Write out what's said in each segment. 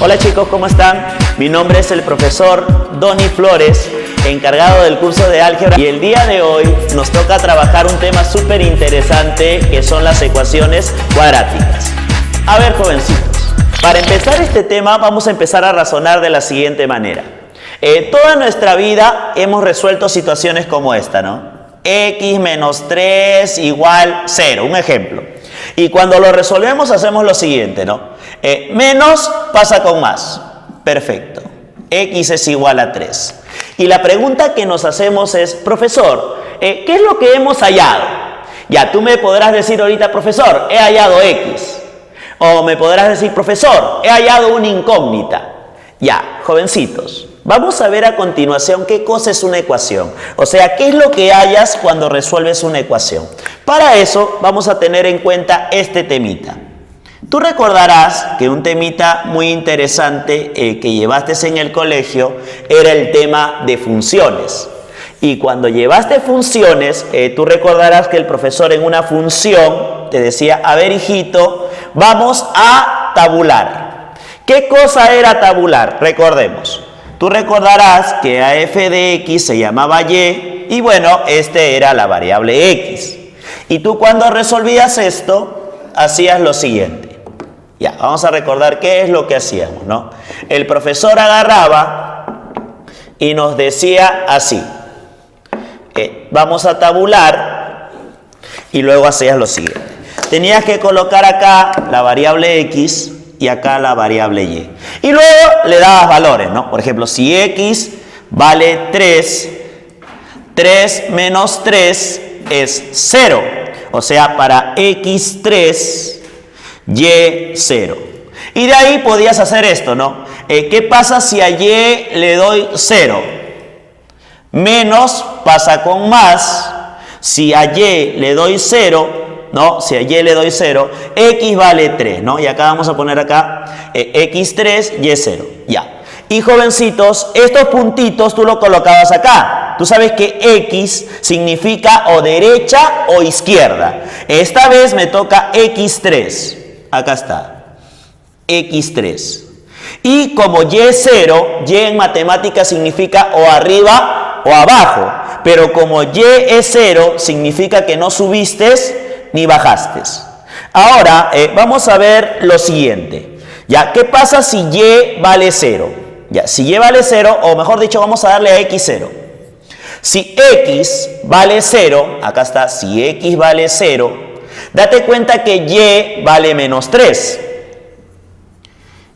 Hola chicos, ¿cómo están? Mi nombre es el profesor Donny Flores, encargado del curso de álgebra, y el día de hoy nos toca trabajar un tema súper interesante que son las ecuaciones cuadráticas. A ver, jovencitos, para empezar este tema vamos a empezar a razonar de la siguiente manera. Toda nuestra vida hemos resuelto situaciones como esta, ¿no? X menos 3 igual 0, un ejemplo. Y cuando lo resolvemos hacemos lo siguiente, ¿no? Menos pasa con más. Perfecto. X es igual a 3. Y la pregunta que nos hacemos es, profesor, ¿qué es lo que hemos hallado? Ya, tú me podrás decir ahorita, profesor, he hallado X. O me podrás decir, profesor, he hallado una incógnita. Ya, jovencitos, vamos a ver a continuación qué cosa es una ecuación. O sea, qué es lo que hallas cuando resuelves una ecuación. Para eso vamos a tener en cuenta este temita. Tú recordarás que un temita muy interesante que llevaste en el colegio era el tema de funciones. Y cuando llevaste funciones, tú recordarás que el profesor en una función te decía, a ver hijito, vamos a tabular. ¿Qué cosa era tabular? Recordemos. Tú recordarás que a f de x se llamaba y, y bueno, este era la variable x. Y tú cuando resolvías esto, hacías lo siguiente. Ya, vamos a recordar qué es lo que hacíamos, ¿no? El profesor agarraba y nos decía así. Vamos a tabular y luego hacías lo siguiente. Tenías que colocar acá la variable x y acá la variable y. Y luego le dabas valores, ¿no? Por ejemplo, si x vale 3, 3 menos 3 es 0. O sea, para x3, y 0. Y de ahí podías hacer esto, ¿no? ¿Qué pasa si a y le doy 0? Menos pasa con más. Si a y le doy 0, ¿no? Si a y le doy 0, x vale 3, ¿no? Y acá vamos a poner acá x3, y 0. Ya. Y jovencitos, estos puntitos tú los colocabas acá. Tú sabes que x significa o derecha o izquierda. Esta vez me toca x3. Acá está. x3. Y como y es 0, y en matemáticas significa o arriba o abajo. Pero como y es 0, significa que no subiste ni bajaste. Ahora, vamos a ver lo siguiente. ¿Ya? ¿Qué pasa si y vale 0? Ya, si y vale 0, o mejor dicho, vamos a darle a x 0. Si x vale 0, acá está, si x vale 0, date cuenta que y vale menos 3.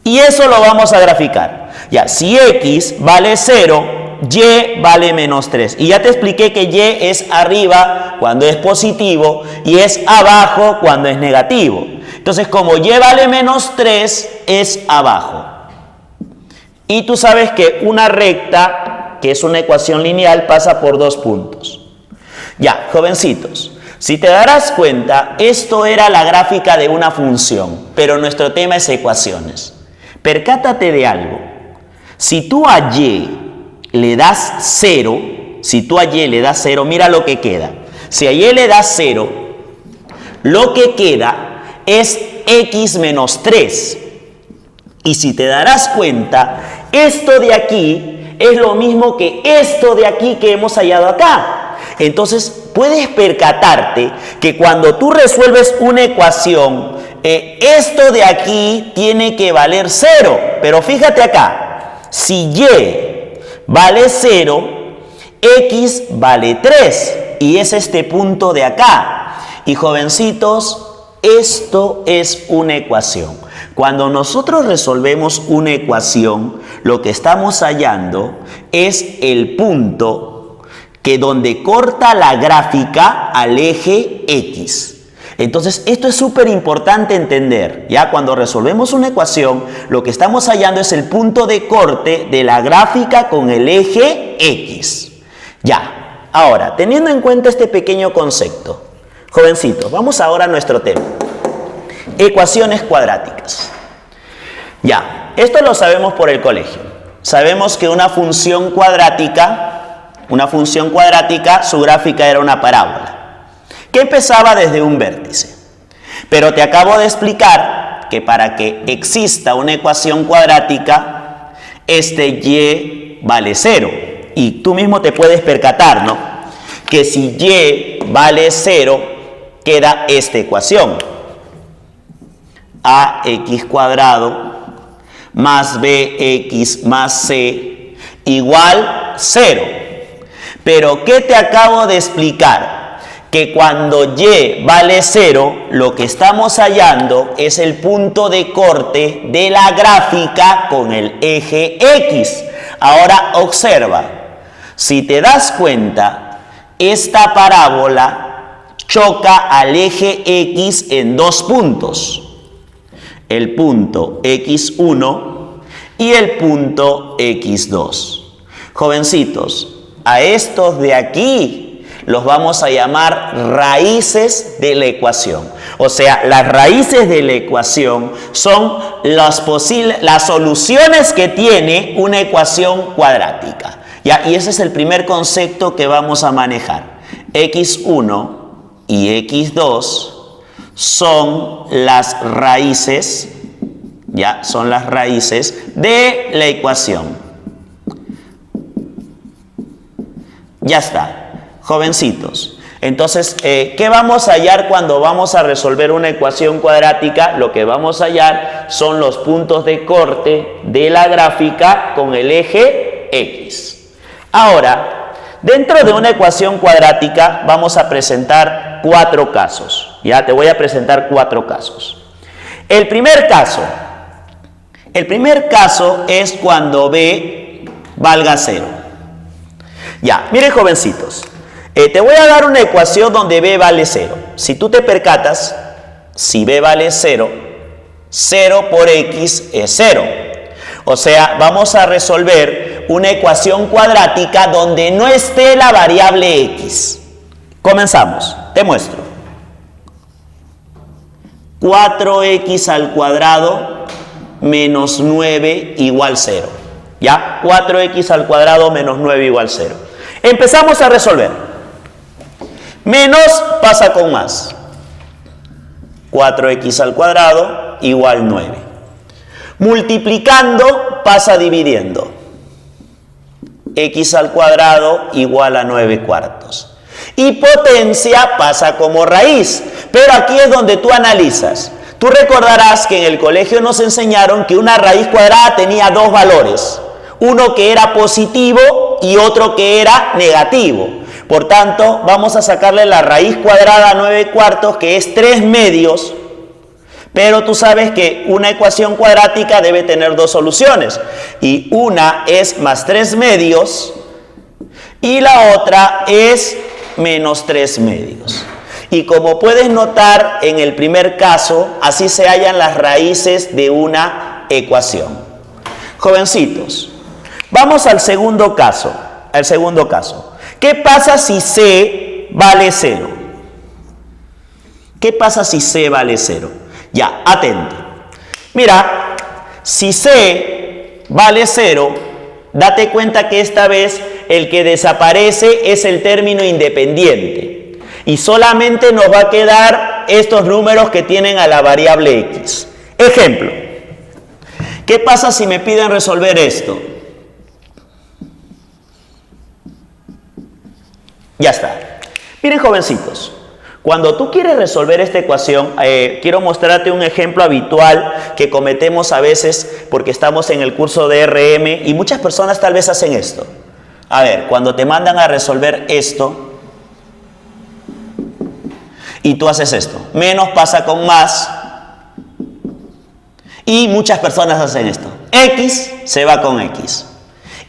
Y eso lo vamos a graficar. Ya, si x vale 0, y vale menos 3. Y ya te expliqué que y es arriba cuando es positivo y es abajo cuando es negativo. Entonces, como y vale menos 3, es abajo. Y tú sabes que una recta, que es una ecuación lineal, pasa por dos puntos. Ya, jovencitos, si te darás cuenta, esto era la gráfica de una función, pero nuestro tema es ecuaciones. Percátate de algo. Si tú a y le das 0, mira lo que queda. Si a y le das 0, lo que queda es x menos 3. Y si te darás cuenta, esto de aquí es lo mismo que esto de aquí que hemos hallado acá. Entonces, puedes percatarte que cuando tú resuelves una ecuación, esto de aquí tiene que valer 0. Pero fíjate acá, si y vale 0, x vale 3. Y es este punto de acá. Y jovencitos, esto es una ecuación. Cuando nosotros resolvemos una ecuación, lo que estamos hallando es el punto que donde corta la gráfica al eje X. Entonces, esto es súper importante entender. Ya cuando resolvemos una ecuación, lo que estamos hallando es el punto de corte de la gráfica con el eje X. Ya, ahora, teniendo en cuenta este pequeño concepto, jovencitos, vamos ahora a nuestro tema. Ecuaciones cuadráticas. Ya, esto lo sabemos por el colegio. Sabemos que una función cuadrática, su gráfica era una parábola, que empezaba desde un vértice. Pero te acabo de explicar que para que exista una ecuación cuadrática, este y vale 0. Y tú mismo te puedes percatar, ¿no? Que si y vale 0, queda esta ecuación. Ax cuadrado más bx más c igual 0. Pero ¿qué te acabo de explicar? Que cuando y vale 0, lo que estamos hallando es el punto de corte de la gráfica con el eje X. Ahora observa, si te das cuenta, esta parábola choca al eje X en dos puntos. El punto X1 y el punto X2. Jovencitos, a estos de aquí los vamos a llamar raíces de la ecuación. O sea, las raíces de la ecuación son las soluciones que tiene una ecuación cuadrática. ¿Ya? Y ese es el primer concepto que vamos a manejar. X1 y X2 son las raíces, ¿ya? Son las raíces de la ecuación. Ya está. Jovencitos, entonces, ¿qué vamos a hallar cuando vamos a resolver una ecuación cuadrática? Lo que vamos a hallar son los puntos de corte de la gráfica con el eje X. Ahora, dentro de una ecuación cuadrática vamos a presentar 4 casos. Ya te voy a presentar 4 casos. El primer caso es cuando b valga 0. Ya, miren jovencitos. Te voy a dar una ecuación donde b vale 0. Si tú te percatas, si b vale 0, 0 por x es 0. O sea, vamos a resolver una ecuación cuadrática donde no esté la variable x. Comenzamos. Te muestro. 4x al cuadrado menos 9 igual 0. ¿Ya? 4x al cuadrado menos 9 igual 0. Empezamos a resolver. Menos pasa con más. 4x al cuadrado igual 9. Multiplicando pasa dividiendo. X al cuadrado igual a 9 cuartos. Y potencia pasa como raíz. Pero aquí es donde tú analizas. Tú recordarás que en el colegio nos enseñaron que una raíz cuadrada tenía dos valores. Uno que era positivo y otro que era negativo. Por tanto, vamos a sacarle la raíz cuadrada a 9 cuartos, que es 3 medios. Pero tú sabes que una ecuación cuadrática debe tener dos soluciones. Y una es más 3 medios y la otra es menos 3 medios. Y como puedes notar en el primer caso, así se hallan las raíces de una ecuación. Jovencitos, vamos al segundo caso. ¿Qué pasa si c vale 0? ¿Qué pasa si c vale 0? Ya, atento. Mira, si c vale 0, date cuenta que esta vez el que desaparece es el término independiente. Y solamente nos va a quedar estos números que tienen a la variable x. Ejemplo. ¿Qué pasa si me piden resolver esto? Ya está. Miren, jovencitos, cuando tú quieres resolver esta ecuación, quiero mostrarte un ejemplo habitual que cometemos a veces porque estamos en el curso de RM y muchas personas tal vez hacen esto. A ver, cuando te mandan a resolver esto y tú haces esto, menos pasa con más y muchas personas hacen esto. X se va con X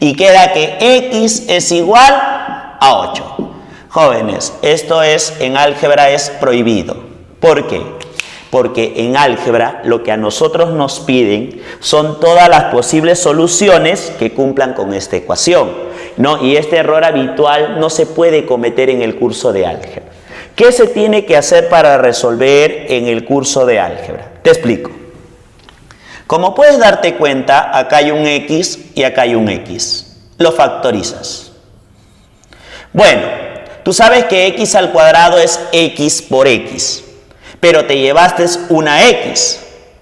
y queda que X es igual a 8. Jóvenes, esto en álgebra es prohibido. ¿Por qué? Porque en álgebra lo que a nosotros nos piden son todas las posibles soluciones que cumplan con esta ecuación, ¿no? Y este error habitual no se puede cometer en el curso de álgebra. ¿Qué se tiene que hacer para resolver en el curso de álgebra? Te explico. Como puedes darte cuenta, acá hay un X y acá hay un X. Lo factorizas. Bueno, tú sabes que x al cuadrado es x por x, pero te llevaste una x.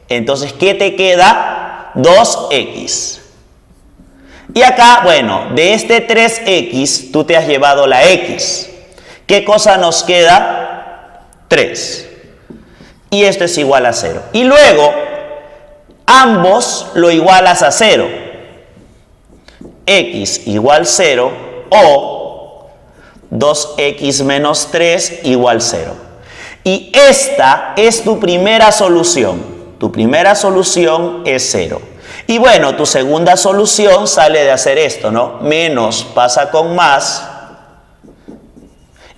Entonces, ¿qué te queda? 2x. Y acá, bueno, de este 3x, tú te has llevado la x. ¿Qué cosa nos queda? 3. Y esto es igual a 0. Y luego, ambos lo igualas a 0. X igual 0 o 2x menos 3 igual 0. Y esta es tu primera solución. Tu primera solución es 0. Y bueno, tu segunda solución sale de hacer esto, ¿no? Menos pasa con más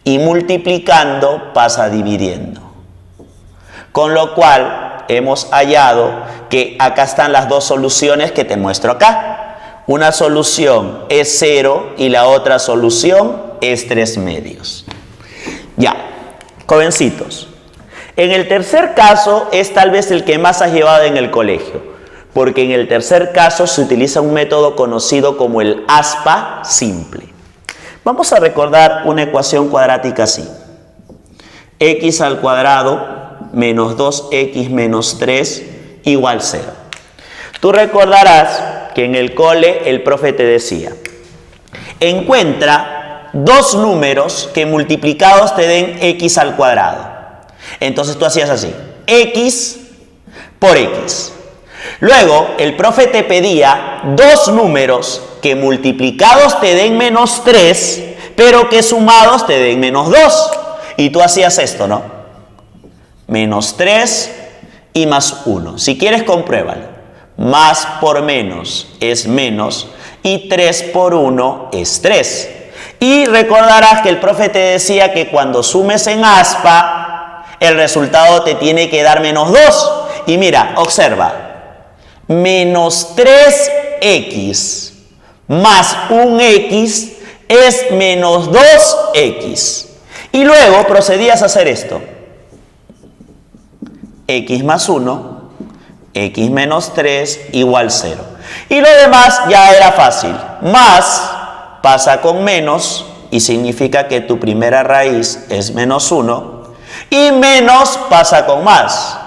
y multiplicando pasa dividiendo. Con lo cual hemos hallado que acá están las dos soluciones que te muestro acá. Una solución es 0 y la otra solución es 3/2. Ya, jovencitos. En el tercer caso es tal vez el que más has llevado en el colegio, porque en el tercer caso se utiliza un método conocido como el aspa simple. Vamos a recordar una ecuación cuadrática así. X al cuadrado menos 2x menos 3 igual 0. Tú recordarás que en el cole el profe te decía, encuentra dos números que multiplicados te den x al cuadrado. Entonces tú hacías así, x por x. Luego el profe te pedía dos números que multiplicados te den menos 3, pero que sumados te den menos 2. Y tú hacías esto, ¿no? Menos 3 y más 1. Si quieres, compruébalo. Más por menos es menos y 3 por 1 es 3. Y recordarás que el profe te decía que cuando sumes en aspa, el resultado te tiene que dar menos 2. Y mira, observa. Menos 3x más un x es menos 2x. Y luego procedías a hacer esto. X más 1, x menos 3 igual 0. Y lo demás ya era fácil. Más pasa con menos y significa que tu primera raíz es menos 1. Y menos pasa con más.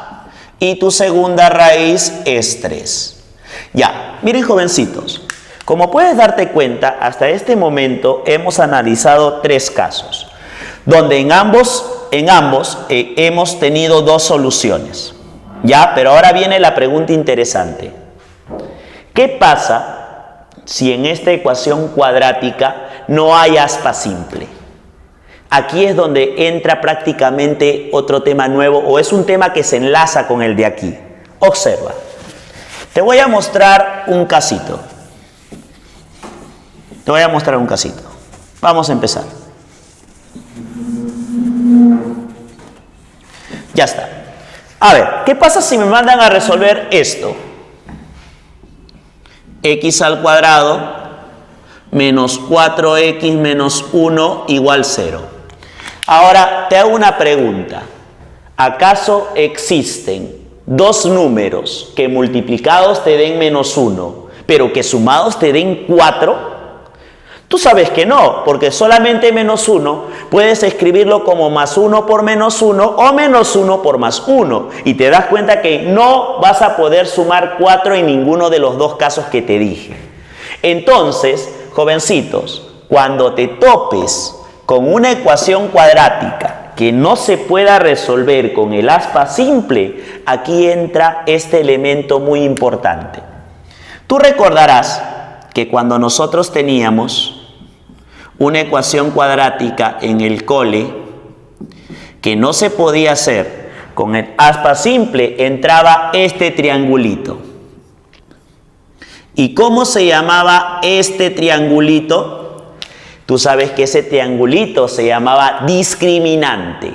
Y tu segunda raíz es 3. Ya, miren jovencitos. Como puedes darte cuenta, hasta este momento hemos analizado tres casos, donde en ambos hemos tenido dos soluciones. Ya, pero ahora viene la pregunta interesante. ¿Qué pasa si en esta ecuación cuadrática no hay aspa simple? Aquí es donde entra prácticamente otro tema nuevo, o es un tema que se enlaza con el de aquí. Observa. Te voy a mostrar un casito. Vamos a empezar. Ya está. A ver, ¿qué pasa si me mandan a resolver esto? X al cuadrado menos 4x menos 1 igual 0. Ahora te hago una pregunta. ¿Acaso existen dos números que multiplicados te den menos 1, pero que sumados te den 4? Tú sabes que no, porque solamente menos 1 puedes escribirlo como más 1 por menos 1 o menos 1 por más 1. Y te das cuenta que no vas a poder sumar 4 en ninguno de los dos casos que te dije. Entonces, jovencitos, cuando te topes con una ecuación cuadrática que no se pueda resolver con el aspa simple, aquí entra este elemento muy importante. Tú recordarás que cuando nosotros teníamos una ecuación cuadrática en el cole que no se podía hacer con el aspa simple, entraba este triangulito. ¿Y cómo se llamaba este triangulito? Tú sabes que ese triangulito se llamaba discriminante.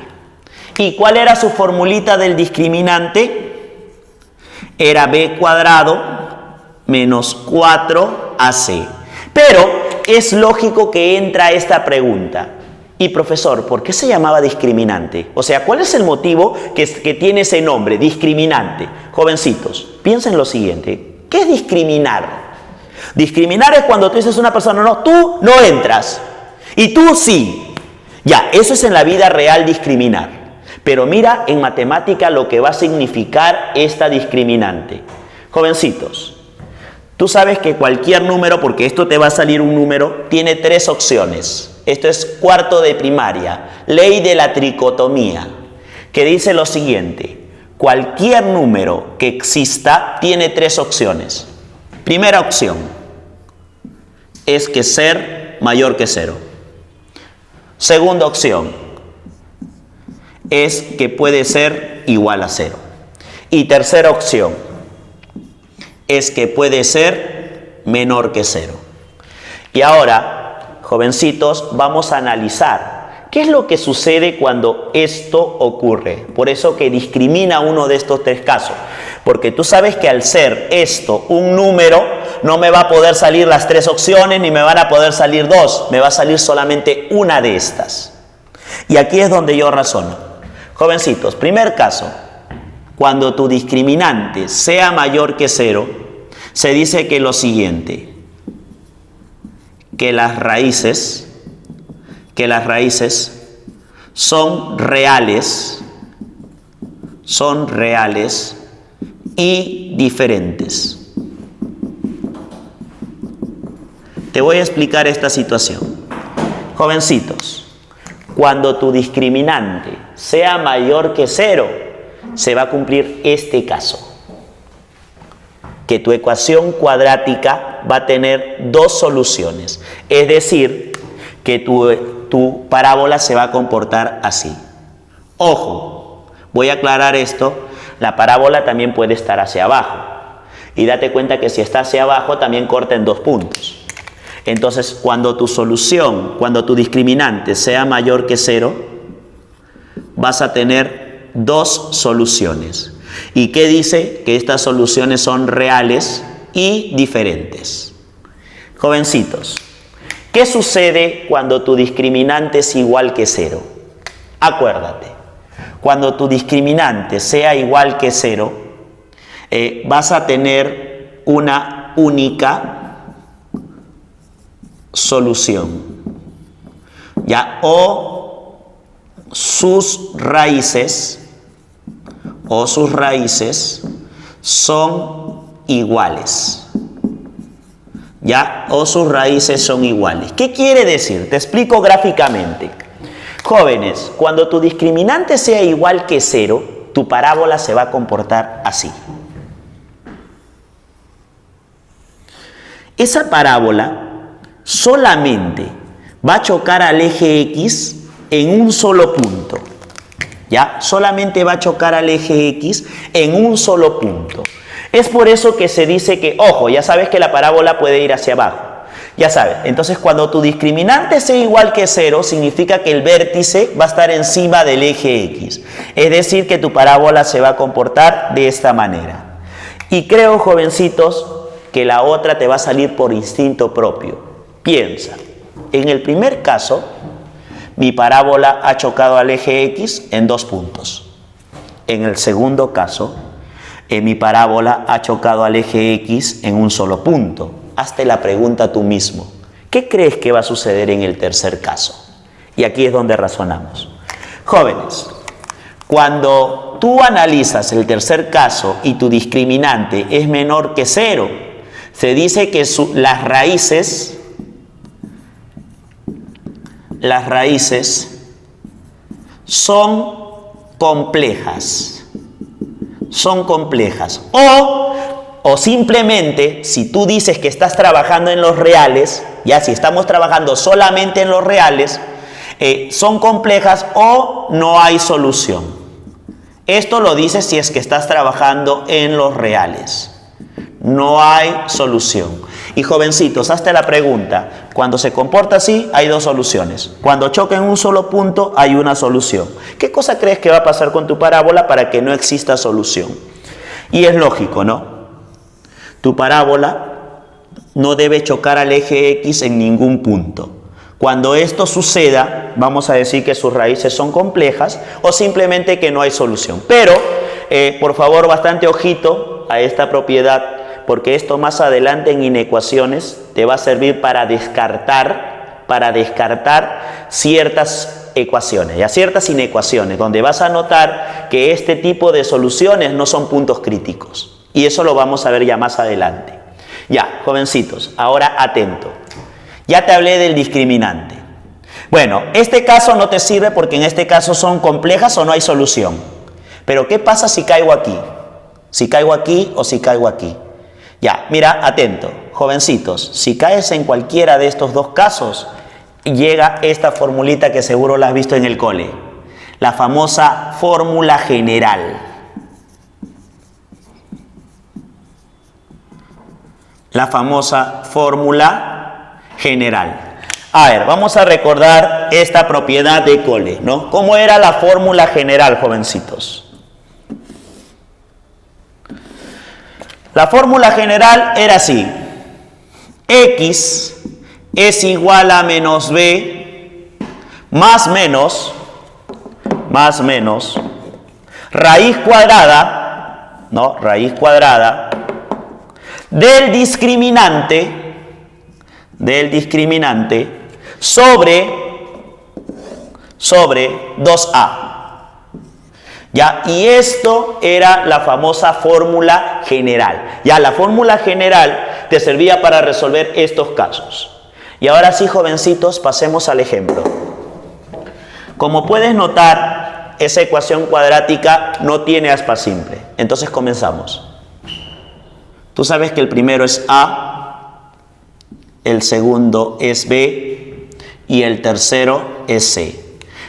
¿Y cuál era su formulita del discriminante? Era b cuadrado menos 4ac. Pero es lógico que entra esta pregunta. Y profesor, ¿por qué se llamaba discriminante? O sea, ¿cuál es el motivo que tiene ese nombre, discriminante? Jovencitos, piensen lo siguiente. ¿Qué es discriminar? Discriminar es cuando tú dices a una persona, no, tú no entras. Y tú sí. Ya, eso es en la vida real discriminar. Pero mira en matemática lo que va a significar esta discriminante. Jovencitos, tú sabes que cualquier número, porque esto te va a salir un número, tiene tres opciones. Esto es cuarto de primaria, ley de la tricotomía, que dice lo siguiente: cualquier número que exista tiene tres opciones. Primera opción es que ser mayor que 0. Segunda opción es que puede ser igual a 0. Y tercera opción es que puede ser menor que 0. Y ahora, jovencitos, vamos a analizar qué es lo que sucede cuando esto ocurre. Por eso que discrimina uno de estos tres casos. Porque tú sabes que al ser esto un número, no me va a poder salir las tres opciones, ni me van a poder salir dos. Me va a salir solamente una de estas. Y aquí es donde yo razono. Jovencitos, primer caso. Cuando tu discriminante sea mayor que 0, se dice que lo siguiente, que las raíces son reales y diferentes. Te voy a explicar esta situación. Jovencitos, cuando tu discriminante sea mayor que 0, se va a cumplir este caso, que tu ecuación cuadrática va a tener dos soluciones, es decir, que tu parábola se va a comportar así. Ojo, voy a aclarar esto, la parábola también puede estar hacia abajo, y date cuenta que si está hacia abajo también corta en dos puntos. Entonces, cuando tu discriminante sea mayor que 0, vas a tener dos soluciones. ¿Y qué dice? Que estas soluciones son reales y diferentes. Jovencitos, ¿qué sucede cuando tu discriminante es igual que 0? Acuérdate, cuando tu discriminante sea igual que 0, vas a tener una única solución, ¿ya? O sus raíces son iguales, ¿ya? O sus raíces son iguales. ¿Qué quiere decir? Te explico gráficamente. Jóvenes, cuando tu discriminante sea igual que 0, tu parábola se va a comportar así. Esa parábola solamente va a chocar al eje X en un solo punto. ¿Ya? Solamente va a chocar al eje X en un solo punto. Es por eso que se dice que, ojo, ya sabes que la parábola puede ir hacia abajo. Ya sabes, entonces cuando tu discriminante sea igual que 0, significa que el vértice va a estar encima del eje X. Es decir, que tu parábola se va a comportar de esta manera. Y creo, jovencitos, que la otra te va a salir por instinto propio. Piensa, en el primer caso, mi parábola ha chocado al eje X en dos puntos. En el segundo caso, mi parábola ha chocado al eje X en un solo punto. Hazte la pregunta tú mismo. ¿Qué crees que va a suceder en el tercer caso? Y aquí es donde razonamos. Jóvenes, cuando tú analizas el tercer caso y tu discriminante es menor que 0, se dice que las raíces son complejas. O simplemente, si tú dices que estás trabajando en los reales, ya si estamos trabajando solamente en los reales, son complejas o no hay solución. Esto lo dices si es que estás trabajando en los reales. No hay solución. Y jovencitos, hazte la pregunta. Cuando se comporta así, hay dos soluciones. Cuando choca en un solo punto, hay una solución. ¿Qué cosa crees que va a pasar con tu parábola para que no exista solución? Y es lógico, ¿no? Tu parábola no debe chocar al eje X en ningún punto. Cuando esto suceda, vamos a decir que sus raíces son complejas o simplemente que no hay solución. Pero, por favor, bastante ojito a esta propiedad, porque esto más adelante en inecuaciones te va a servir para descartar para descartar ciertas ecuaciones, ya ciertas inecuaciones, donde vas a notar que este tipo de soluciones no son puntos críticos. Y eso lo vamos a ver ya más adelante. Ya, jovencitos, ahora atento. Ya te hablé del discriminante. Bueno, este caso no te sirve porque en este caso son complejas o no hay solución. Pero ¿qué pasa si caigo aquí? Si caigo aquí o si caigo aquí. Ya, mira, atento, jovencitos, si caes en cualquiera de estos dos casos, llega esta formulita que seguro la has visto en el cole, la famosa fórmula general. La famosa fórmula general. A ver, vamos a recordar esta propiedad de cole, ¿no? ¿Cómo era la fórmula general, jovencitos? La fórmula general era así. X es igual a menos b más menos raíz cuadrada, ¿no? Raíz cuadrada del discriminante sobre 2a. Ya, y esto era la famosa fórmula general. Ya, la fórmula general te servía para resolver estos casos. Y ahora sí, jovencitos, pasemos al ejemplo. Como puedes notar, esa ecuación cuadrática no tiene aspa simple. Entonces comenzamos. Tú sabes que el primero es A, el segundo es B y el tercero es C.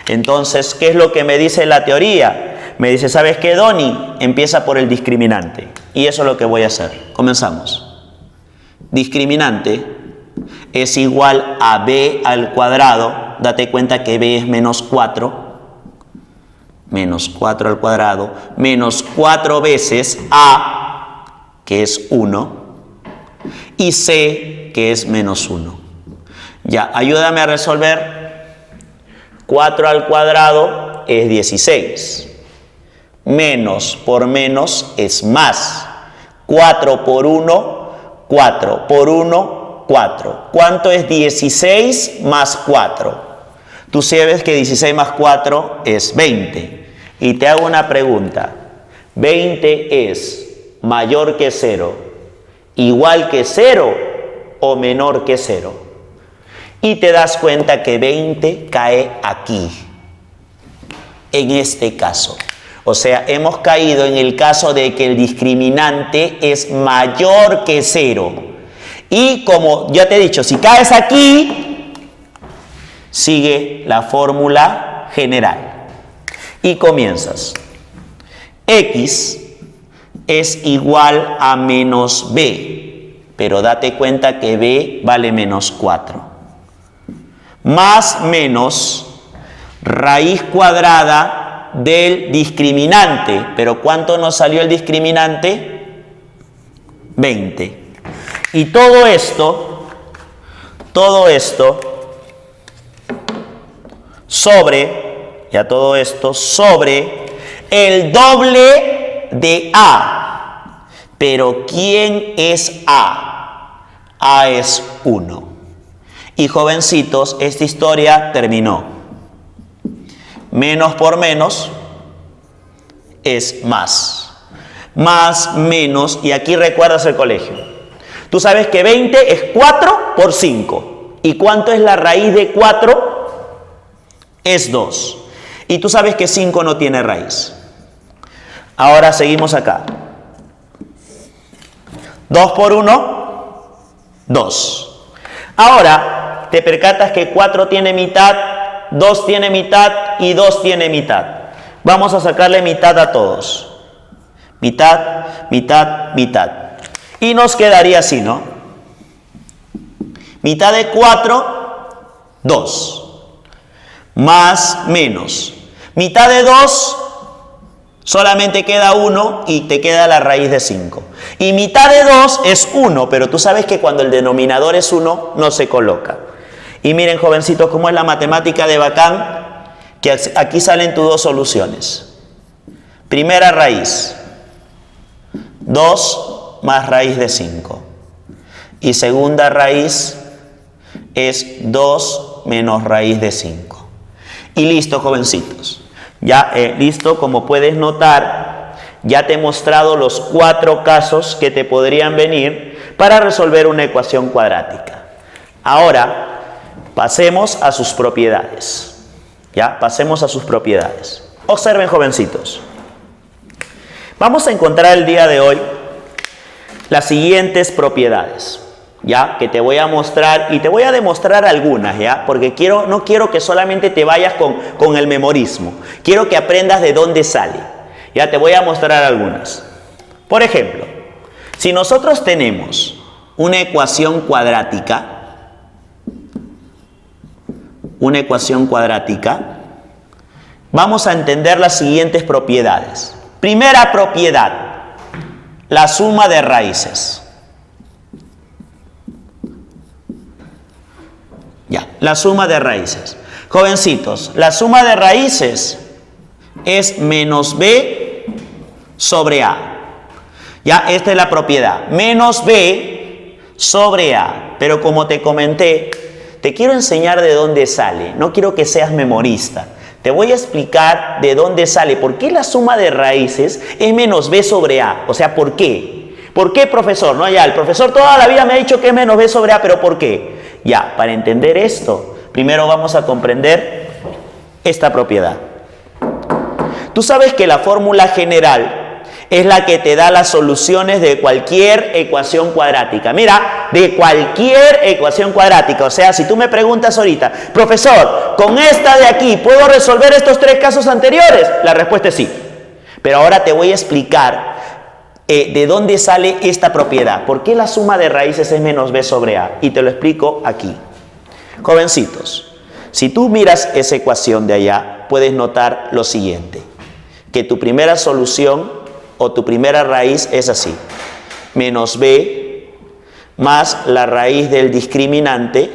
Entonces, ¿qué es lo que me dice la teoría? Me dice, ¿sabes qué, Donny? Empieza por el discriminante. Y eso es lo que voy a hacer. Comenzamos. Discriminante es igual a B al cuadrado. Date cuenta que B es menos 4. Menos 4 al cuadrado. Menos 4 veces A, que es 1, y C, que es menos 1. Ya, ayúdame a resolver. 4 al cuadrado es 16. Menos por menos es más. 4 por 1, 4 por 1, 4. ¿Cuánto es 16 más 4? Tú sabes que 16 más 4 es 20. Y te hago una pregunta. 20 es mayor que 0, igual que 0 o menor que 0. Y te das cuenta que 20 cae aquí, en este caso. O sea, hemos caído en el caso de que el discriminante es mayor que 0. Y como ya te he dicho, si caes aquí, sigue la fórmula general. Y comienzas. X es igual a menos b, pero date cuenta que b vale menos 4. Más menos raíz cuadrada del discriminante. ¿Pero cuánto nos salió el discriminante? 20. Y todo esto sobre, ya todo esto sobre el doble de A. Pero ¿quién es A? A es 1. Y jovencitos, esta historia terminó. Menos por menos es más. Más, menos, y aquí recuerdas el colegio. Tú sabes que 20 es 4 por 5. ¿Y cuánto es la raíz de 4? Es 2. Y tú sabes que 5 no tiene raíz. Ahora seguimos acá. 2 por 1, 2. Ahora te percatas que 4 tiene mitad, 2 tiene mitad y 2 tiene mitad. Vamos a sacarle mitad a todos. Mitad, mitad, mitad. Y nos quedaría así, ¿no? Mitad de 4, 2. Más, menos. Mitad de 2, solamente queda 1 y te queda la raíz de 5. Y mitad de 2 es 1, pero tú sabes que cuando el denominador es 1, no se coloca. Y miren, jovencitos, cómo es la matemática de bacán, que aquí salen tus dos soluciones. Primera raíz, 2 más raíz de 5. Y segunda raíz es 2 2 menos raíz de 5. Y listo, jovencitos. Ya listo, como puedes notar, ya te he mostrado los 4 casos que te podrían venir para resolver una ecuación cuadrática. Ahora, pasemos a sus propiedades. Ya, pasemos a sus propiedades. Observen, jovencitos. Vamos a encontrar el día de hoy las siguientes propiedades, ya, que te voy a mostrar y te voy a demostrar algunas, ya, porque no quiero que solamente te vayas con el memorismo, quiero que aprendas de dónde sale. Ya te voy a mostrar algunas. Por ejemplo, si nosotros tenemos una ecuación cuadrática, vamos a entender las siguientes propiedades. Primera propiedad, la suma de raíces. Ya, la suma de raíces. Jovencitos, la suma de raíces es menos b sobre a. Ya, esta es la propiedad, menos b sobre a. Pero como te comenté, te quiero enseñar de dónde sale. No quiero que seas memorista. Te voy a explicar de dónde sale. ¿Por qué la suma de raíces es menos b sobre a? O sea, ¿por qué? ¿Por qué, profesor? No, ya, el profesor toda la vida me ha dicho que es menos b sobre a, pero ¿por qué? Ya, para entender esto, primero vamos a comprender esta propiedad. Tú sabes que la fórmula general es la que te da las soluciones de cualquier ecuación cuadrática. Mira, de cualquier ecuación cuadrática. O sea, si tú me preguntas ahorita, profesor, con esta de aquí, ¿puedo resolver estos 3 casos anteriores? La respuesta es sí. Pero ahora te voy a explicar de dónde sale esta propiedad. ¿Por qué la suma de raíces es menos b sobre a? Y te lo explico aquí. Jovencitos, si tú miras esa ecuación de allá, puedes notar lo siguiente. Que tu primera solución o tu primera raíz es así, menos b más la raíz del discriminante,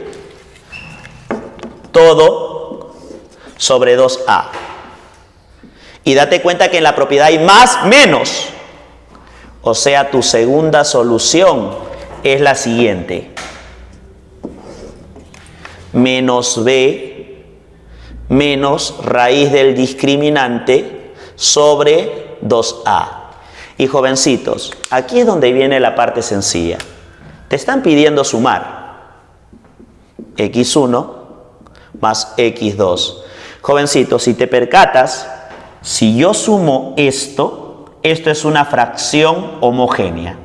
todo sobre 2a. Y date cuenta que en la propiedad hay más menos. O sea, tu segunda solución es la siguiente. Menos b menos raíz del discriminante sobre 2a. Y jovencitos, aquí es donde viene la parte sencilla. Te están pidiendo sumar x1 más x2. Jovencitos, si te percatas, si yo sumo esto es una fracción homogénea.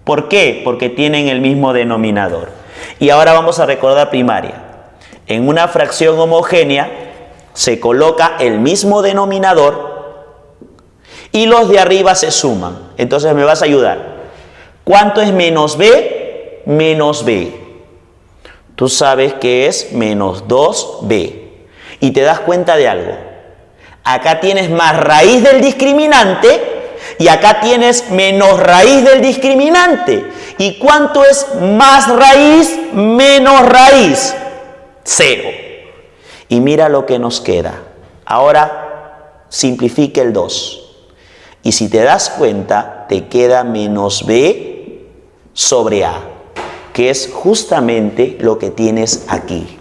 ¿Por qué? Porque tienen el mismo denominador. Y ahora vamos a recordar primaria. En una fracción homogénea se coloca el mismo denominador y los de arriba se suman. Entonces me vas a ayudar. ¿Cuánto es menos b? Menos b. Tú sabes que es menos 2b. Y te das cuenta de algo. Acá tienes más raíz del discriminante y acá tienes menos raíz del discriminante. ¿Y cuánto es más raíz menos raíz? 0. Y mira lo que nos queda. Ahora simplifica el 2. Y si te das cuenta, te queda menos b sobre a, que es justamente lo que tienes aquí.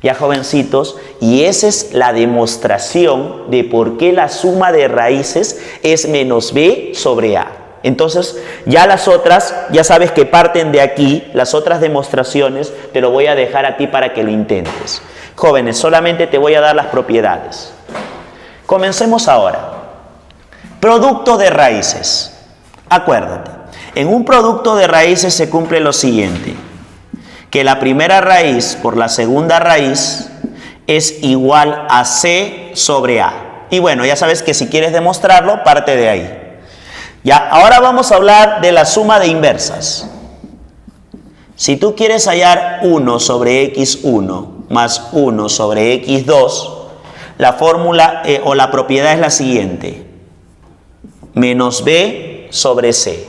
Ya, jovencitos, y esa es la demostración de por qué la suma de raíces es menos b sobre a. Entonces, ya las otras, ya sabes que parten de aquí, las otras demostraciones te lo voy a dejar a ti para que lo intentes. Jóvenes, solamente te voy a dar las propiedades. Comencemos ahora. Producto de raíces. Acuérdate, en un producto de raíces se cumple lo siguiente, que la primera raíz por la segunda raíz es igual a c sobre a. Y bueno, ya sabes que si quieres demostrarlo, parte de ahí. Ya, ahora vamos a hablar de la suma de inversas. Si tú quieres hallar 1 sobre x1 más 1 sobre x2, la fórmula o la propiedad es la siguiente. Menos b sobre c.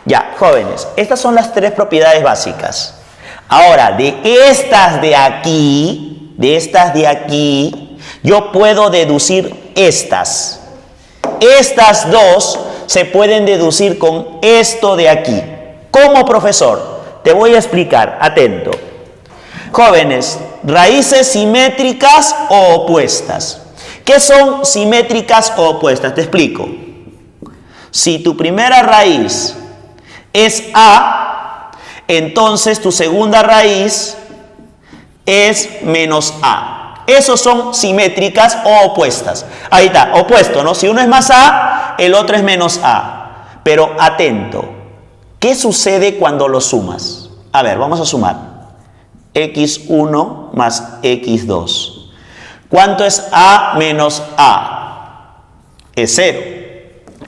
Ya, jóvenes, estas son las 3 propiedades básicas. Ahora, de estas de aquí, yo puedo deducir estas. Estas 2 se pueden deducir con esto de aquí. ¿Cómo, profesor? Te voy a explicar, atento. Jóvenes, raíces simétricas o opuestas. ¿Qué son simétricas o opuestas? Te explico. Si tu primera raíz es A, entonces tu segunda raíz es menos A. Esos son simétricas o opuestas. Ahí está, opuesto, ¿no? Si uno es más A, el otro es menos A. Pero atento, ¿qué sucede cuando lo sumas? A ver, vamos a sumar. X1 más X2. ¿Cuánto es A menos A? Es 0.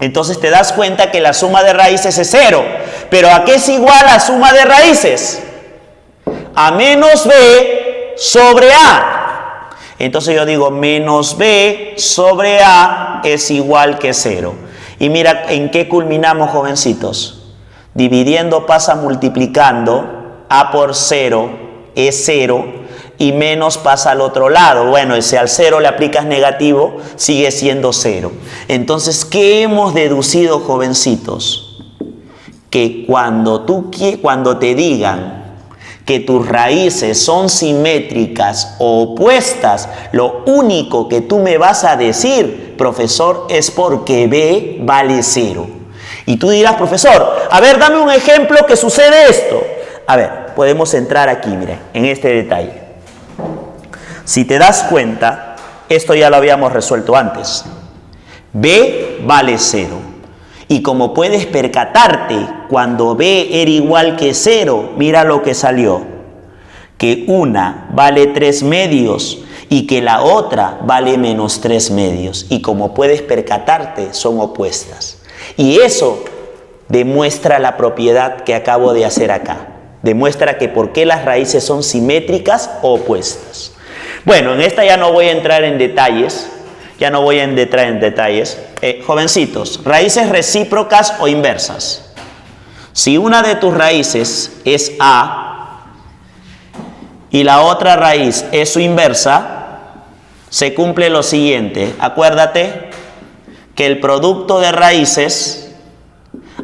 Entonces te das cuenta que la suma de raíces es 0. ¿Pero a qué es igual la suma de raíces? A menos B sobre A. Entonces yo digo menos B sobre A es igual que 0. Y mira en qué culminamos, jovencitos. Dividiendo pasa multiplicando. A por 0 es 0. Y menos pasa al otro lado. Bueno, si al 0 le aplicas negativo, sigue siendo 0. Entonces, ¿qué hemos deducido, jovencitos? Que cuando te digan que tus raíces son simétricas o opuestas, lo único que tú me vas a decir, profesor, es porque B vale 0. Y tú dirás, profesor, a ver, dame un ejemplo que sucede esto. A ver, podemos entrar aquí, mire, en este detalle. Si te das cuenta, esto ya lo habíamos resuelto antes. B vale 0. Y como puedes percatarte, cuando B era igual que 0, mira lo que salió. Que una vale 3 medios y que la otra vale menos 3 medios. Y como puedes percatarte, son opuestas. Y eso demuestra la propiedad que acabo de hacer acá. Demuestra que por qué las raíces son simétricas o opuestas. Bueno, en esta ya no voy a entrar en detalles. Jovencitos, raíces recíprocas o inversas. Si una de tus raíces es A y la otra raíz es su inversa, se cumple lo siguiente. Acuérdate que el producto de raíces,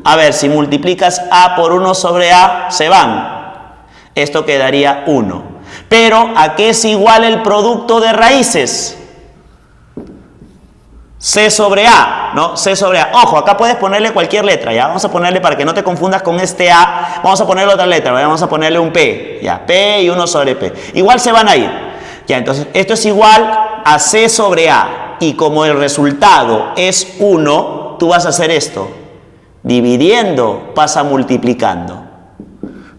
a ver, si multiplicas A por 1 sobre A, se van. Esto quedaría 1. Pero, ¿a qué es igual el producto de raíces? C sobre A, ¿no? C sobre A. Ojo, acá puedes ponerle cualquier letra, ¿ya? Vamos a ponerle, para que no te confundas con este A, vamos a ponerle otra letra, ¿ya? Vamos a ponerle un P, ¿ya? P y 1 sobre P. Igual se van a ir, ¿ya? Entonces, esto es igual a C sobre A. Y como el resultado es 1, tú vas a hacer esto. Dividiendo pasa multiplicando.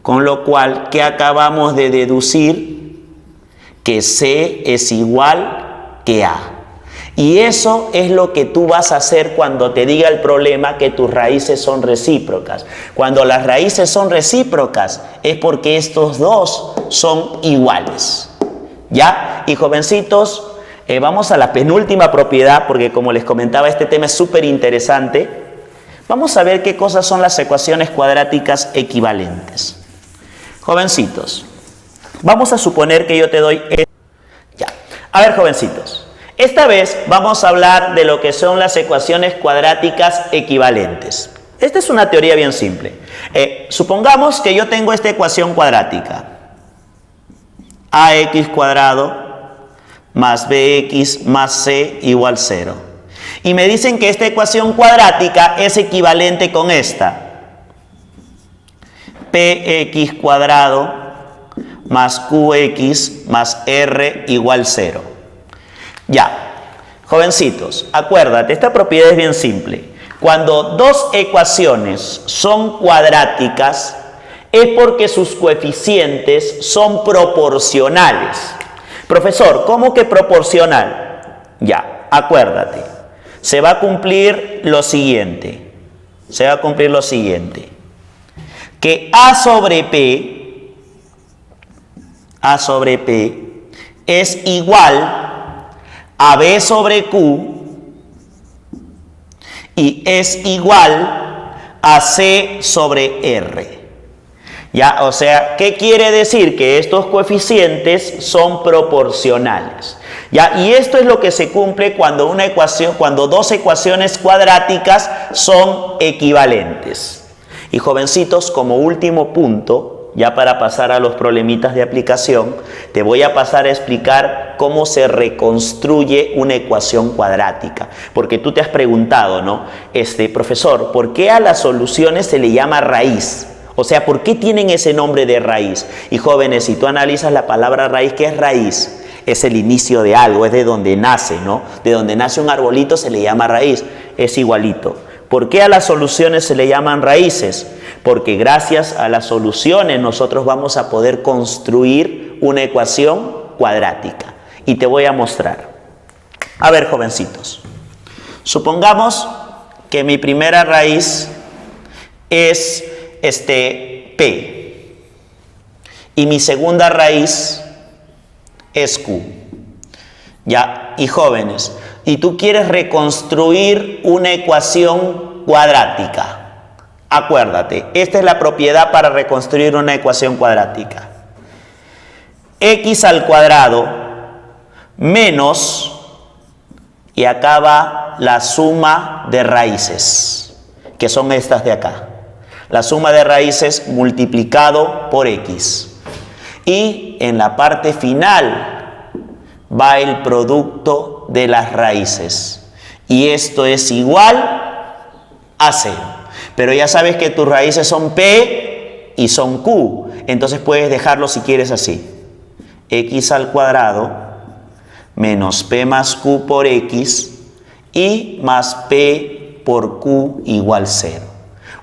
Con lo cual, ¿qué acabamos de deducir? Que C es igual que A. Y eso es lo que tú vas a hacer cuando te diga el problema que tus raíces son recíprocas. Cuando las raíces son recíprocas es porque estos dos son iguales. ¿Ya? Y jovencitos, vamos a la penúltima propiedad, porque como les comentaba, este tema es súper interesante. Vamos a ver qué cosas son las ecuaciones cuadráticas equivalentes. Jovencitos, vamos a suponer que yo te doy... Ya. A ver, jovencitos, esta vez vamos a hablar de lo que son las ecuaciones cuadráticas equivalentes. Esta es una teoría bien simple. Supongamos que yo tengo esta ecuación cuadrática. AX cuadrado más BX más C igual 0. Y me dicen que esta ecuación cuadrática es equivalente con esta. PX cuadrado más QX más R igual 0. Ya, jovencitos, acuérdate, esta propiedad es bien simple. Cuando dos ecuaciones son cuadráticas, es porque sus coeficientes son proporcionales. Profesor, ¿cómo que proporcional? Ya, acuérdate, se va a cumplir lo siguiente. Que A sobre P es igual a B sobre Q y es igual a C sobre R. ¿Ya? O sea, ¿qué quiere decir? Que estos coeficientes son proporcionales. ¿Ya? Y esto es lo que se cumple cuando dos ecuaciones cuadráticas son equivalentes. Y jovencitos, como último punto, ya para pasar a los problemitas de aplicación, te voy a pasar a explicar cómo se reconstruye una ecuación cuadrática. Porque tú te has preguntado, ¿no? Profesor, ¿por qué a las soluciones se le llama raíz? O sea, ¿por qué tienen ese nombre de raíz? Y jóvenes, si tú analizas la palabra raíz, ¿qué es raíz? Es el inicio de algo, es de donde nace, ¿no? De donde nace un arbolito se le llama raíz, es igualito. ¿Por qué a las soluciones se le llaman raíces? Porque gracias a las soluciones nosotros vamos a poder construir una ecuación cuadrática. Y te voy a mostrar. A ver, jovencitos. Supongamos que mi primera raíz es P. Y mi segunda raíz es Q. Ya, y jóvenes, y tú quieres reconstruir una ecuación cuadrática. Acuérdate, esta es la propiedad para reconstruir una ecuación cuadrática. X al cuadrado menos, y acá va la suma de raíces, que son estas de acá. La suma de raíces multiplicado por X. Y en la parte final va el producto de las raíces. Y esto es igual a 0. Pero ya sabes que tus raíces son P y son Q. Entonces puedes dejarlo si quieres así. X al cuadrado menos P más Q por X y más P por Q igual 0.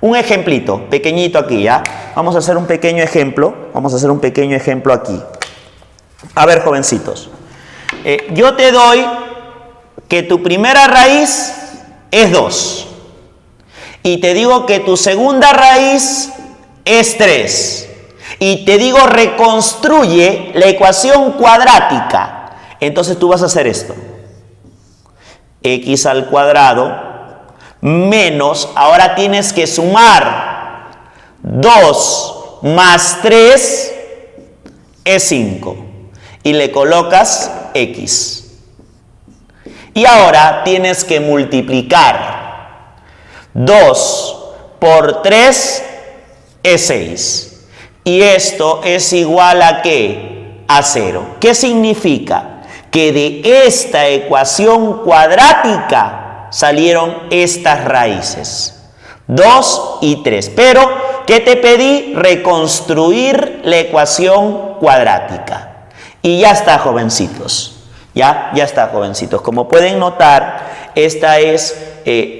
Un ejemplito pequeñito aquí, ¿ya? Vamos a hacer un pequeño ejemplo. Vamos a hacer un pequeño ejemplo aquí. A ver, jovencitos. Yo te doy que tu primera raíz es 2. Y te digo que tu segunda raíz es 3. Y te digo reconstruye la ecuación cuadrática. Entonces tú vas a hacer esto. X al cuadrado menos, ahora tienes que sumar 2 más 3 es 5. Y le colocas X. Y ahora tienes que multiplicar 2 por 3 es 6. Y esto es igual a ¿qué? A 0. ¿Qué significa? Que de esta ecuación cuadrática salieron estas raíces. 2 y 3. Pero, ¿qué te pedí? Reconstruir la ecuación cuadrática. Y ya está, jovencitos. Ya está, jovencitos. Como pueden notar, esta es,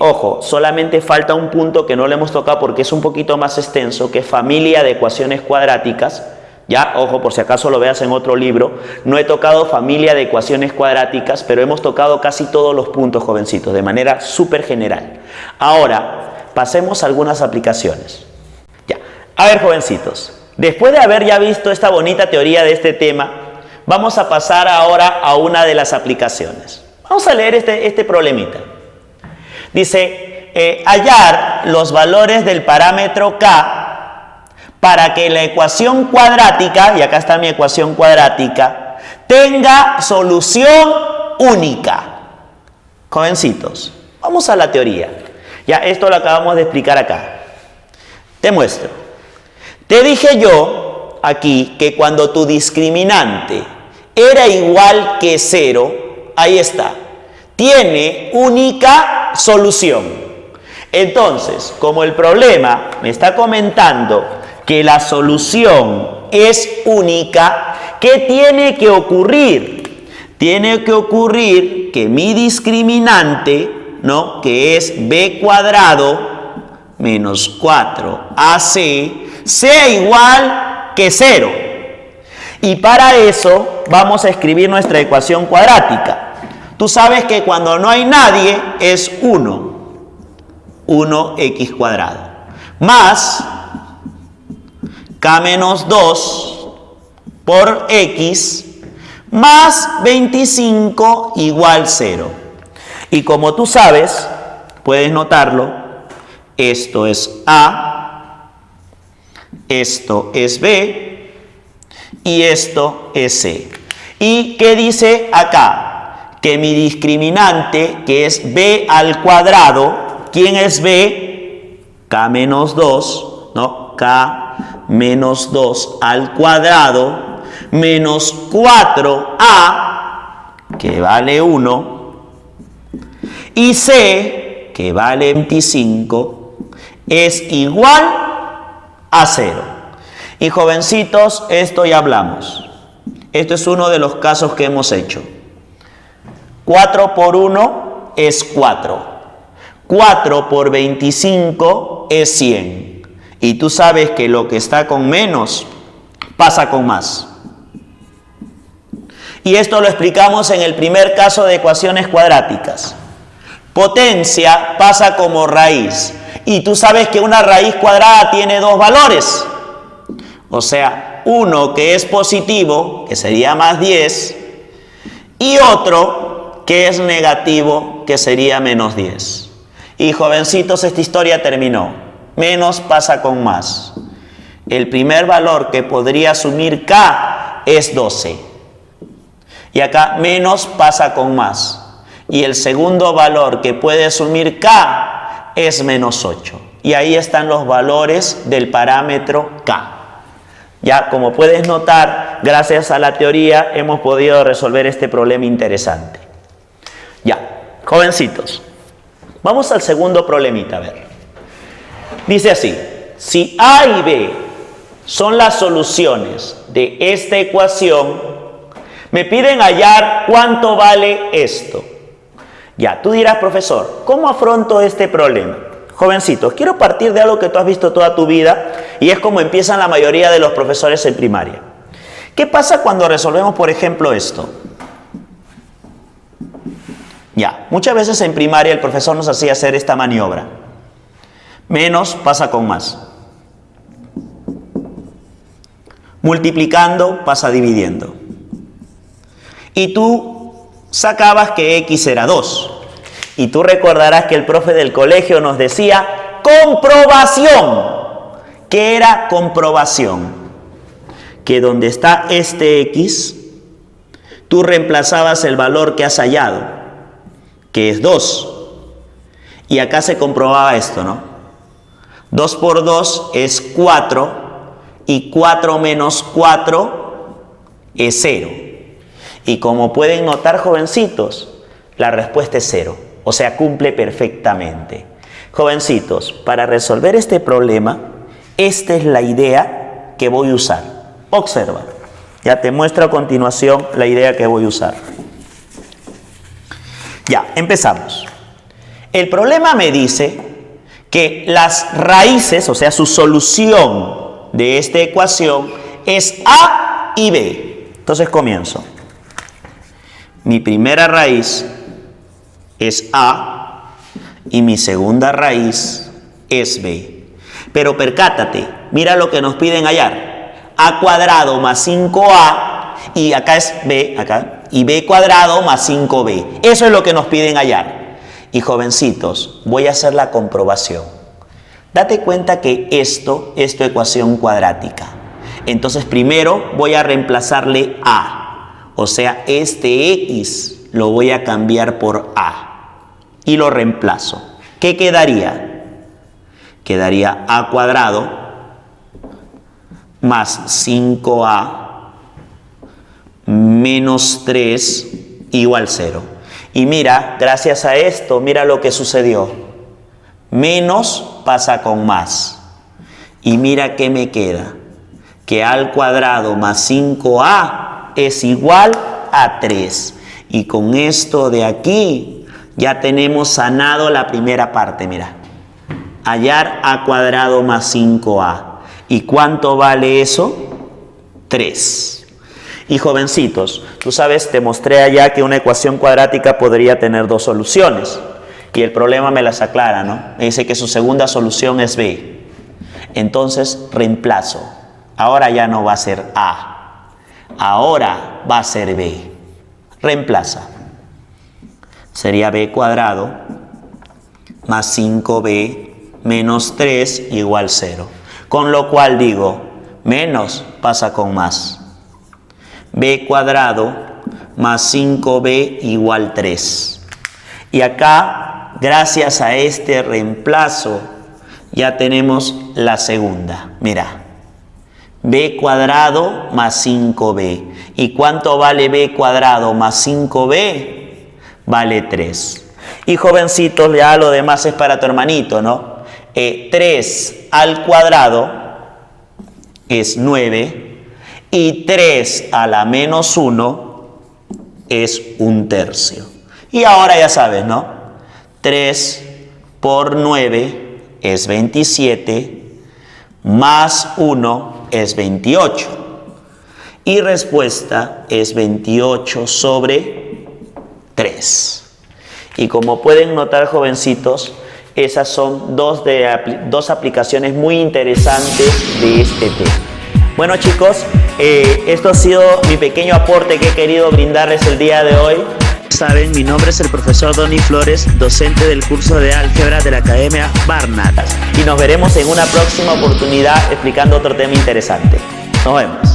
ojo, solamente falta un punto que no le hemos tocado porque es un poquito más extenso, que es familia de ecuaciones cuadráticas. Ya, ojo, por si acaso lo veas en otro libro, no he tocado familia de ecuaciones cuadráticas, pero hemos tocado casi todos los puntos, jovencitos, de manera súper general. Ahora, pasemos a algunas aplicaciones. Ya, a ver, jovencitos, después de haber ya visto esta bonita teoría de este tema, vamos a pasar ahora a una de las aplicaciones. Vamos a leer este problemita. Dice, hallar los valores del parámetro K para que la ecuación cuadrática, y acá está mi ecuación cuadrática, tenga solución única. Jovencitos, vamos a la teoría. Ya esto lo acabamos de explicar acá. Te muestro. Te dije yo aquí que cuando tu discriminante era igual que 0, ahí está, tiene única solución. Entonces, como el problema me está comentando que la solución es única, ¿qué tiene que ocurrir? Tiene que ocurrir que mi discriminante, ¿no?, que es b cuadrado menos 4ac, sea igual que 0. Y para eso vamos a escribir nuestra ecuación cuadrática. Tú sabes que cuando no hay nadie es 1x cuadrado, más k menos 2 por x más 25 igual 0. Y como tú sabes, puedes notarlo, esto es A, esto es B y esto es C. ¿Y qué dice acá? Que mi discriminante, que es b al cuadrado, ¿quién es b? K menos 2, ¿no? K menos 2 al cuadrado menos 4a, que vale 1, y c, que vale 25, es igual a 0. Y jovencitos, esto ya hablamos. Esto es uno de los casos que hemos hecho. 4 por 1 es 4. 4 por 25 es 100. Y tú sabes que lo que está con menos pasa con más. Y esto lo explicamos en el primer caso de ecuaciones cuadráticas. Potencia pasa como raíz. Y tú sabes que una raíz cuadrada tiene dos valores. O sea, uno que es positivo, que sería más 10, y otro que es negativo, que sería menos 10. Y jovencitos, esta historia terminó. Menos pasa con más. El primer valor que podría asumir K es 12. Y acá menos pasa con más. Y el segundo valor que puede asumir K es menos 8. Y ahí están los valores del parámetro K. Ya, como puedes notar, gracias a la teoría hemos podido resolver este problema interesante. Ya, jovencitos, vamos al segundo problemita, a ver. Dice así: si A y B son las soluciones de esta ecuación, me piden hallar cuánto vale esto. Ya, tú dirás, profesor, ¿cómo afronto este problema? Jovencitos, quiero partir de algo que tú has visto toda tu vida y es como empiezan la mayoría de los profesores en primaria. ¿Qué pasa cuando resolvemos, por ejemplo, esto? Ya, muchas veces en primaria el profesor nos hacía hacer esta maniobra. Menos pasa con más. Multiplicando pasa dividiendo. Y tú sacabas que X era 2. Y tú recordarás que el profe del colegio nos decía comprobación. ¿Qué era comprobación? Que donde está este X, tú reemplazabas el valor que has hallado, que es 2. Y acá se comprobaba esto, ¿no? 2 por 2 es 4 y 4 menos 4 es 0. Y como pueden notar, jovencitos, la respuesta es 0. O sea, cumple perfectamente. Jovencitos, para resolver este problema, esta es la idea que voy a usar. Observa. Ya te muestro a continuación la idea que voy a usar. Ya, empezamos. El problema me dice que las raíces, o sea, su solución de esta ecuación es A y B. Entonces comienzo. Mi primera raíz es A y mi segunda raíz es B. Pero percátate, mira lo que nos piden hallar. A cuadrado más 5A, y acá es B, acá, y B cuadrado más 5B. Eso es lo que nos piden hallar. Y jovencitos, voy a hacer la comprobación. Date cuenta que esto es tu ecuación cuadrática. Entonces primero voy a reemplazarle A. O sea, este X lo voy a cambiar por A. Y lo reemplazo. ¿Qué quedaría? Quedaría A cuadrado más 5A menos 3 igual 0. Y mira, gracias a esto, mira lo que sucedió. Menos pasa con más. Y mira qué me queda. Que A al cuadrado más 5A es igual a 3. Y con esto de aquí ya tenemos sanado la primera parte, mira. Hallar A cuadrado más 5A. ¿Y cuánto vale eso? 3. Y jovencitos, tú sabes, te mostré allá que una ecuación cuadrática podría tener dos soluciones. Y el problema me las aclara, ¿no? Me dice que su segunda solución es B. Entonces reemplazo. Ahora ya no va a ser A. Ahora va a ser B. Reemplaza. Sería B cuadrado más 5B menos 3 igual 0. Con lo cual digo, menos pasa con más. B cuadrado más 5B igual 3. Y acá, gracias a este reemplazo, ya tenemos la segunda. Mira, b cuadrado más 5b. ¿Y cuánto vale b cuadrado más 5b? Vale 3. Y jovencitos, ya lo demás es para tu hermanito, ¿no? 3 al cuadrado es 9 y 3 a la menos 1 es 1/3. Y ahora ya sabes, ¿no? 3 por 9 es 27, más 1 es 28. Y respuesta es 28 sobre 3. Y como pueden notar, jovencitos, esas son dos aplicaciones muy interesantes de este tema. Bueno, chicos, esto ha sido mi pequeño aporte que he querido brindarles el día de hoy. Saben, mi nombre es el profesor Donny Flores, docente del curso de álgebra de la Academia Barnard. Y nos veremos en una próxima oportunidad explicando otro tema interesante. Nos vemos.